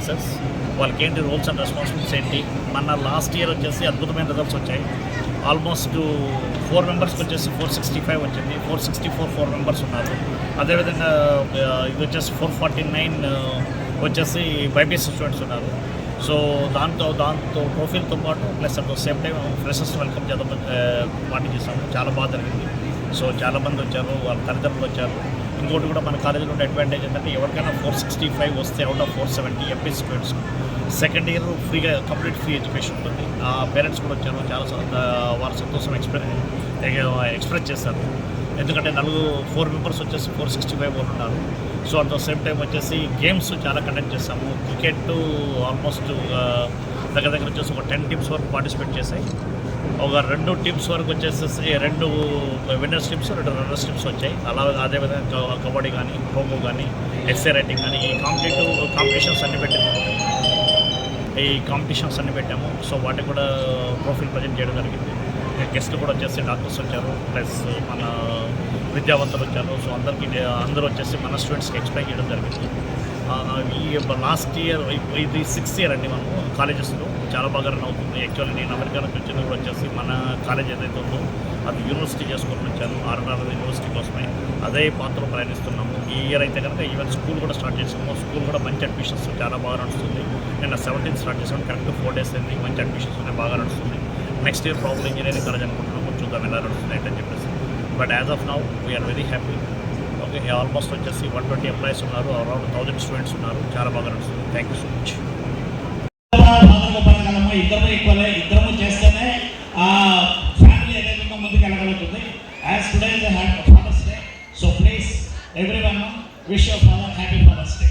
Officers, వాళ్ళకి ఏంటి roles and responsibilities ఏంటి. మన లాస్ట్ ఇయర్ వచ్చేసి అద్భుతమైన రిజల్ట్స్ వచ్చాయి. ఆల్మోస్ట్ 4 మెంబర్స్కి వచ్చేసి 465 వచ్చింది. 464 మెంబర్స్ ఉన్నారు. అదేవిధంగా ఇది వచ్చేసి 449 వచ్చేసి బైపీసీ స్టూడెంట్స్ ఉన్నారు. సో దాంతో ట్రోఫీలతో పాటు plus at the same time freshers welcome చేద్దాం పార్టీ చేస్తాము. చాలా బాగా జరిగింది. సో చాలామంది వచ్చారు, వాళ్ళ తల్లిదండ్రులు వచ్చారు. ఇంకోటి కూడా మన కాలేజీలో ఉండే అడ్వాంటేజ్ ఏంటంటే ఎవరికైనా 465 వస్తే out of 470 MP students second year ఫ్రీగా కంప్లీట్ ఫ్రీ ఎడ్యుకేషన్ ఉంటుంది. పేరెంట్స్ కూడా వచ్చారు, చాలా వారి సంతోషం ఎక్స్ప్రెస్ చేశారు. ఎందుకంటే 4 మెంబర్స్ వచ్చేసి 465 వాళ్ళు ఉన్నారు. So at the same time వచ్చేసి గేమ్స్ చాలా కండక్ట్ చేస్తాము. క్రికెట్ ఆల్మోస్ట్ దగ్గర వచ్చేసి ఒక 10 టీమ్స్ వరకు పార్టిసిపేట్ చేశాయి. ఒక 2 టీమ్స్ వరకు వచ్చేసి 2 విన్నర్స్ టీమ్స్ 2 రన్నర్స్ టీమ్స్ వచ్చాయి. అదేవిధంగా కబడ్డీ కానీ, ఖోఖో కానీ, ఎస్ఏ రైటింగ్ కానీ ఈ కాంపిటీషన్స్ అన్ని పెట్టాము. సో వాటికి కూడా ట్రోఫీలు ప్రజెంట్ చేయడం జరిగింది. గెస్ట్లు కూడా వచ్చేసి డాక్టర్స్ వచ్చారు, ప్లస్ మన విద్యావంతులు వచ్చారు. సో అందరూ వచ్చేసి మన స్టూడెంట్స్కి ఎక్స్ప్లెయిన్ చేయడం జరిగింది. ఈ లాస్ట్ ఇయర్ ఇది 6th ఇయర్ అండి మనము కాలేజెస్లో చాలా బాగా రన్ అవుతుంది. యాక్చువల్లీ నేను అమెరికా నుంచి వచ్చింది కూడా వచ్చేసి మన కాలేజ్ ఏదైతే ఉందో అది యూనివర్సిటీ చేసుకొని వచ్చాను. ఆర్ఆర్ యూనివర్సిటీ కోసమే అదే పాత్రలో ప్రయాణిస్తున్నాము. ఈ ఇయర్ అయితే కనుక ఈవెన్ స్కూల్ కూడా స్టార్ట్ చేసాము. స్కూల్ కూడా మంచి అడ్మిషన్స్ చాలా బాగా నడుస్తుంది. నేను 17th స్టార్ట్ చేసాను, కరెక్ట్ 4 days అయింది. మంచి అడ్మిషన్స్ ఉన్నాయి, బాగా నడుస్తుంది. Next year problem engineering college అనుకుంటున్నాము, చూద్దాం ఎలా నడుస్తుంది అని చెప్పేసి. But as of now we are very happy. Okay, almost వచ్చేసి 120 ఎంప్లాయీస్ ఉన్నారు, అరౌండ్ 1000 స్టూడెంట్స్ ఉన్నారు. చాలా బాగా నడుస్తుంది. Thank you so much. ఇద్దరము చేస్తేనే ఆ ఫ్యామిలీ ఏదైతే ముందుకు వెళ్ళగలుగుతుంది. As today is the father's day, so please everyone wish your father happy father's day.